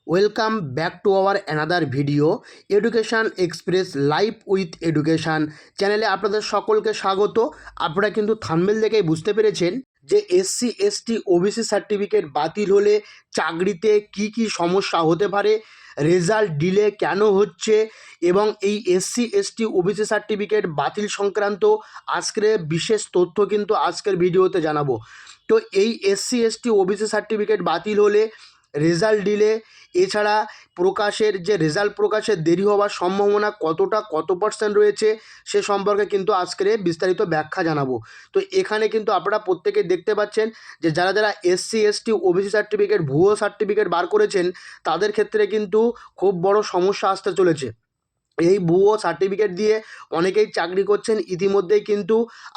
Welcome back to our another video education express live with education চ্যানেলে আপনাদের সকলকে স্বাগত। আপনারা কিন্তু থাম্বনেল দেখেই বুঝতে পেরেছেন যে এসসি এসটি ওবিসি সার্টিফিকেট বাতিল হলে চাকরিতে কি কি সমস্যা হতে পারে, রেজাল্ট ডিলে কেন হচ্ছে এবং এই এসসি এসটি ওবিসি সার্টিফিকেট বাতিল সংক্রান্ত আজকের বিশেষ তথ্য কিন্তু আজকের ভিডিওতে জানাবো। তো এই এসসি এসটি ওবিসি সার্টিফিকেট বাতিল হলে রেজাল্ট ডিলে এছাড়া প্রকাশের যে রেজাল্ট প্রকাশের দেরি হওয়ার সম্ভাবনা কত পার্সেন্ট রয়েছে সে সম্পর্কে কিন্তু আজকের বিস্তারিত ব্যাখ্যা জানাবো। তো এখানে কিন্তু আপনারা প্রত্যেকে দেখতে পাচ্ছেন যে যারা যারা এসসি এসটি ওবিসি সার্টিফিকেট ভুয়ো সার্টিফিকেট বার করেছেন তাদের ক্ষেত্রে কিন্তু খুব বড় সমস্যা আসতে চলেছে। এই ভুয়ো সার্টিফিকেট দিয়ে অনেকেই চাকরি করছেন। ইতিমধ্যেই কিন্তু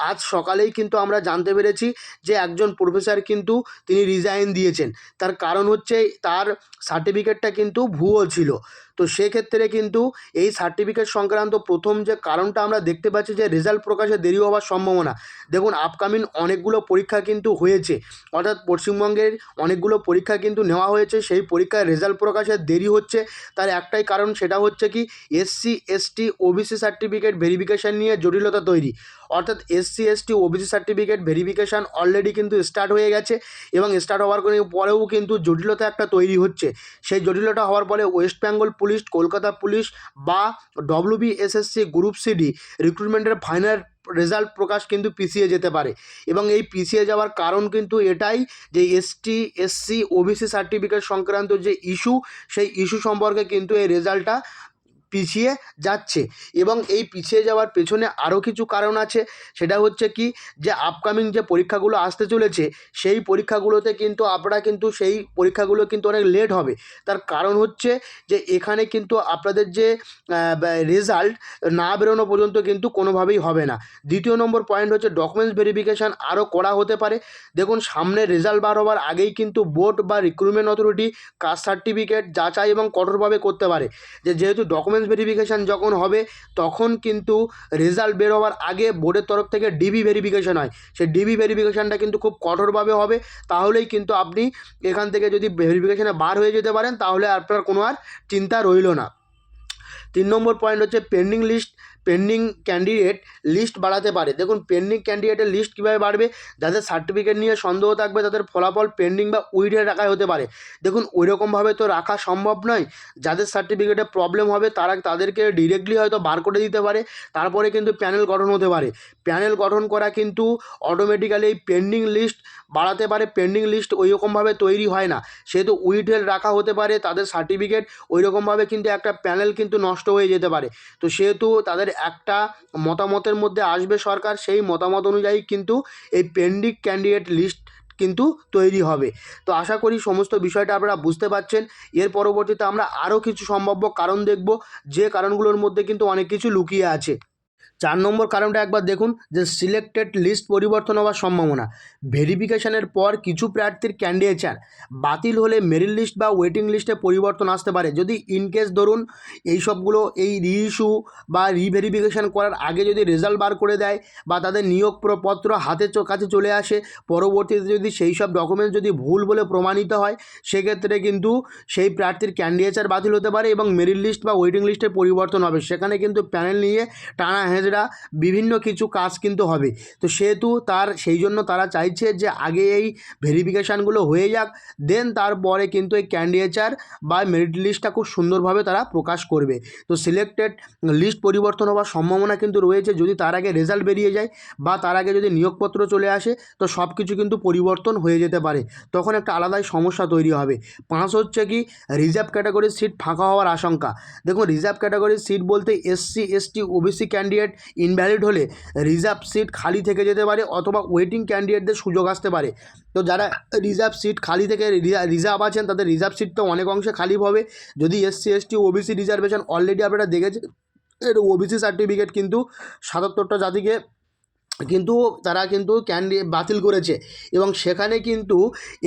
আজ সকালেই কিন্তু আমরা জানতে পেরেছি যে একজন প্রফেসর কিন্তু তিনি রিজাইন দিয়েছেন। তার কারণ হচ্ছে তার সার্টিফিকেটটা কিন্তু ভুয়ো ছিল। তো সেক্ষেত্রে কিন্তু এই সার্টিফিকেট সংক্রান্ত প্রথম যে কারণটা আমরা দেখতে পাচ্ছি যে রেজাল্ট প্রকাশে দেরি হওয়ার সম্ভাবনা। দেখুন, আপকামিং অনেকগুলো পরীক্ষা কিন্তু হয়েছে, অর্থাৎ পশ্চিমবঙ্গের অনেকগুলো পরীক্ষা কিন্তু নেওয়া হয়েছে। সেই পরীক্ষায় রেজাল্ট প্রকাশে দেরি হচ্ছে, তার একটাই কারণ, সেটা হচ্ছে কি SC ST OBC certificate verification নিয়ে জটিলতা তৈরি। অর্থাৎ SC ST OBC certificate verification already কিন্তু স্টার্ট হয়ে গেছে এবং স্টার্ট হওয়ার পরেও কিন্তু জটিলতা একটা তৈরি হচ্ছে। সেই জটিলতা হওয়ার ফলে ওয়েস্ট বেঙ্গল পুলিশ, কলকাতা পুলিশ বা ডব্লিউবিএসএসসি গ্রুপ সিডি রিক্রুটমেন্টের ফাইনাল রেজাল্ট প্রকাশ কিন্তু পিছিয়ে যেতে পারে। এবং এই পিছিয়ে যাওয়ার কারণ কিন্তু এটাই যে এসটি এসসি ওবিসি সার্টিফিকেট সংক্রান্ত যে ইস্যু, সেই ইস্যু সম্পর্কে কিন্তু এই রেজাল্টটা পিছিয়ে যাচ্ছে। এবং এই পিছিয়ে যাওয়ার পেছনে আরও কিছু কারণ আছে। সেটা হচ্ছে কি যে আপকামিং যে পরীক্ষাগুলো আসতে চলেছে সেই পরীক্ষাগুলোতে কিন্তু আপনারা কিন্তু সেই পরীক্ষাগুলো কিন্তু অনেক লেট হবে। তার কারণ হচ্ছে যে এখানে কিন্তু আপনাদের যে রেজাল্ট না বেরোনো পর্যন্ত কিন্তু কোনোভাবেই হবে না। দ্বিতীয় নম্বর পয়েন্ট হচ্ছে ডকুমেন্টস ভেরিফিকেশান আরও করা হতে পারে। দেখুন, সামনে রেজাল্ট বার হওয়ার আগেই কিন্তু বোর্ড বা রিক্রুটমেন্ট অথরিটি কাস্ট সার্টিফিকেট যাচাই এবং কঠোরভাবে করতে পারে। যেহেতু ডকুমেন্টস ভেরিফিকেশান যখন হবে তখন কিন্তু রেজাল্ট বের হওয়ার আগে বোর্ডের তরফ থেকে ডিবি ভেরিফিকেশান হয়। সেই ডিবি ভেরিফিকেশানটা কিন্তু খুব কঠোরভাবে হবে। তাহলেই কিন্তু আপনি এখান থেকে যদি ভেরিফিকেশানে বার হয়ে যেতে পারেন তাহলে আপনার কোনো আর চিন্তা রইল না। 3 নম্বর পয়েন্ট হচ্ছে পেন্ডিং ক্যান্ডিডেট লিস্ট বাড়াতে পারে। দেখুন, পেন্ডিং ক্যান্ডিডেটের লিস্ট কীভাবে বাড়বে? যাদের সার্টিফিকেট নিয়ে সন্দেহ থাকবে তাদের ফলাফল পেন্ডিং বা উইথড্র রাখা হতে পারে। দেখুন, ওইরকমভাবে তো রাখা সম্ভব নয়। যাদের সার্টিফিকেটে প্রবলেম হবে তাদেরকে ডিরেক্টলি হয়তো বার করে দিতে পারে, তারপরে কিন্তু প্যানেল গঠন হতে পারে। প্যানেল গঠন করা কিন্তু অটোমেটিক্যালি এই পেন্ডিং লিস্ট বাড়াতে পারে। পেন্ডিং লিস্ট ওইরকমভাবে তৈরি হয় না, সেহেতু উইথড্র রাখা হতে পারে তাদের সার্টিফিকেট। ওইরকমভাবে কিন্তু একটা প্যানেল কিন্তু নষ্ট হয়ে যেতে পারে। তো সেহেতু তাদের একটা মতামতের মধ্যে আসবে সরকার, সেই মতামত অনুযায়ী কিন্তু এই পেন্ডিং ক্যান্ডিডেট লিস্ট কিন্তু তৈরি হবে। তো আশা করি সমস্ত বিষয়টা আপনারা বুঝতে পারছেন। এর পরবর্তীতে আমরা আরও কিছু সম্ভাব্য কারণ দেখব, যে কারণগুলোর মধ্যে কিন্তু অনেক কিছু লুকিয়ে আছে। 4 নম্বর কারণটা একবার দেখুন, যে সিলেক্টেড লিস্ট পরিবর্তন হওয়ার সম্ভাবনা। ভেরিফিকেশনের পর কিছু প্রার্থীর ক্যান্ডিডেচার বাতিল হলে মেরিট লিস্ট বা ওয়েটিং লিস্টে পরিবর্তন আসতে পারে। যদি ইনকেস ধরুন এই সবগুলো এই রিইস্যু বা রিভেরিফিকেশান করার আগে যদি রেজাল্ট বার করে দেয় বা তাদের নিয়োগপত্র কাছে চলে আসে, পরবর্তীতে যদি সেই সব ডকুমেন্টস যদি ভুল বলে প্রমাণিত হয়, সেক্ষেত্রে কিন্তু সেই প্রার্থীর ক্যান্ডিডেচার বাতিল হতে পারে এবং মেরিট লিস্ট বা ওয়েটিং লিস্টের পরিবর্তন হবে। সেখানে কিন্তু প্যানেল নিয়ে টানা হেঁচড়া বিভিন্ন কিছু কাজ কিন্তু হবে। তো সেহেতু সেই জন্য তারা চাইছে যে আগে এই ভেরিফিকেশানগুলো হয়ে যাক, দেন তারপরে কিন্তু এই ক্যান্ডিডেচার বা মেরিট লিস্টটা খুব সুন্দরভাবে তারা প্রকাশ করবে। তো সিলেক্টেড লিস্ট পরিবর্তন হওয়ার সম্ভাবনা কিন্তু রয়েছে যদি তার আগে রেজাল্ট বেরিয়ে যায় বা তার আগে যদি নিয়োগপত্র চলে আসে, তো সব কিছু কিন্তু পরিবর্তন হয়ে যেতে পারে। তখন একটা আলাদাই সমস্যা তৈরি হবে। 5 হচ্ছে কি রিজার্ভ ক্যাটাগরির সিট ফাঁকা হওয়ার আশঙ্কা। দেখুন, রিজার্ভ ক্যাটাগরির সিট বলতে SC ST OBC candidate invalid হলে রিজার্ভ সিট খালি থেকে যেতে পারে অথবা ওয়েটিং ক্যান্ডিডেটদের সুযোগ আসতে পারে। তো যারা রিজার্ভ সিট খালি থেকে রিজার্ভ আছেন তাদের রিজার্ভ সিট তো অনেক অংশে খালি হবে। যদি SC ST OBC reservation already আপনারা দেখেছেন, এর ওবিসি সার্টিফিকেট কিন্তু 77টা জাতিকে কিন্তু তারা কিন্তু বাতিল করেছে এবং সেখানে কিন্তু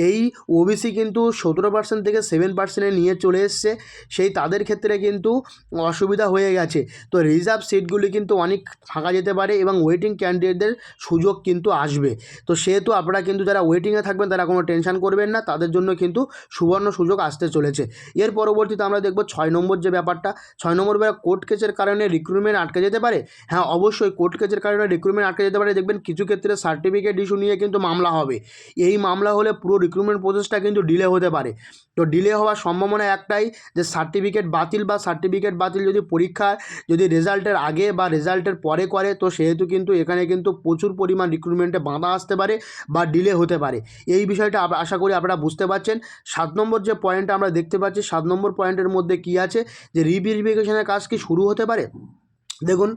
এই ওবিসি কিন্তু 17% থেকে 7% নিয়ে চলে এসছে। সেই তাদের ক্ষেত্রে কিন্তু অসুবিধা হয়ে গেছে। তো রিজার্ভ সিটগুলি কিন্তু অনেক ফাঁকা যেতে পারে এবং ওয়েটিং ক্যান্ডিডেটদের সুযোগ কিন্তু আসবে। তো সেহেতু আপনারা কিন্তু যারা ওয়েটিংয়ে থাকবেন তারা কোনো টেনশন করবেন না, তাদের জন্য কিন্তু সুবর্ণ সুযোগ আসতে চলেছে। এর পরবর্তীতে আমরা দেখব 6 নম্বর যে ব্যাপারটা, 6 নম্বর কোর্ট কেসের কারণে রিক্রুটমেন্ট আটকে যেতে পারে। হ্যাঁ, অবশ্যই কোর্ট কেসের কারণে রিক্রুটমেন্ট আটকে যেতে পারে। দেখবেন কিছু ক্ষেত্রে সার্টিফিকেট ইস্যু নিয়ে কিন্তু মামলা হবে। এই মামলা হলে পুরো রিক্রুটমেন্ট প্রসেসটা কিন্তু ডিলে হতে পারে। তো ডিলে হওয়ার সম্ভাবনা একটাই, যে সার্টিফিকেট বাতিল যদি পরীক্ষার যদি রেজাল্টের আগে বা রেজাল্টের পরে করে, তো সেহেতু কিন্তু এখানে কিন্তু প্রচুর পরিমাণ রিক্রুটমেন্টে বাধা আসতে পারে বা ডিলে হতে পারে। এই বিষয়টা আশা করি আপনারা বুঝতে পারছেন। 7 নম্বর যে পয়েন্টটা আমরা দেখতে পাচ্ছি, 7 নম্বর পয়েন্টের মধ্যে কী আছে, যে রিভেরিফিকেশনের কাজ কি শুরু হতে পারে। দেখুন,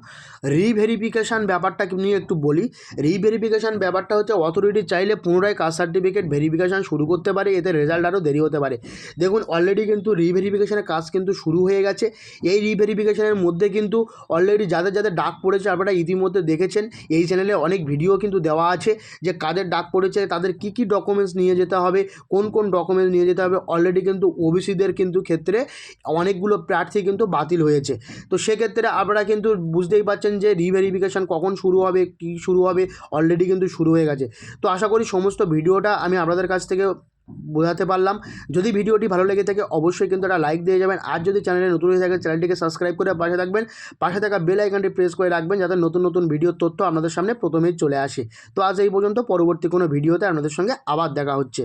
রিভেরিফিকেশান ব্যাপারটা নিয়ে একটু বলি। রিভেরিফিকেশান ব্যাপারটা হচ্ছে অথরিটি চাইলে পুনরায় কাস্ট সার্টিফিকেট ভেরিফিকেশান শুরু করতে পারে, এতে রেজাল্ট আরও দেরি হতে পারে। দেখুন, অলরেডি কিন্তু রিভেরিফিকেশানের কাজ কিন্তু শুরু হয়ে গেছে। এই রিভেরিফিকেশানের মধ্যে কিন্তু অলরেডি যাদের যাদের ডাক পড়েছে আপনারা ইতিমধ্যে দেখেছেন। এই চ্যানেলে অনেক ভিডিও কিন্তু দেওয়া আছে যে কাদের ডাক পড়েছে, তাদের কী কী ডকুমেন্টস নিয়ে যেতে হবে, কোন কোন ডকুমেন্টস নিয়ে যেতে হবে। অলরেডি কিন্তু ওবিসিদের কিন্তু ক্ষেত্রে অনেকগুলো প্রার্থী কিন্তু বাতিল হয়েছে। তো সেক্ষেত্রে আপনারা কিন্তু বুঝতেই পারছেন যে রিভেরিফিকেশান কখন শুরু হবে, কী শুরু হবে, অলরেডি কিন্তু শুরু হয়ে গেছে। তো আশা করি সমস্ত ভিডিওটা আমি আপনাদের কাছ থেকে বোঝাতে পারলাম। যদি ভিডিওটি ভালো লেগে থাকে অবশ্যই কিন্তু একটা লাইক দিয়ে যাবেন। আর যদি চ্যানেলে নতুন হয়ে থাকে চ্যানেলটিকে সাবস্ক্রাইব করে পাশে থাকবেন, পাশে থাকা বেল আইকনটি প্রেস করে রাখবেন যাতে নতুন নতুন ভিডিওর তথ্য আপনাদের সামনে প্রথমেই চলে আসে। তো আজ এই পর্যন্ত, পরবর্তী কোনো ভিডিওতে আপনাদের সঙ্গে আবার দেখা হচ্ছে।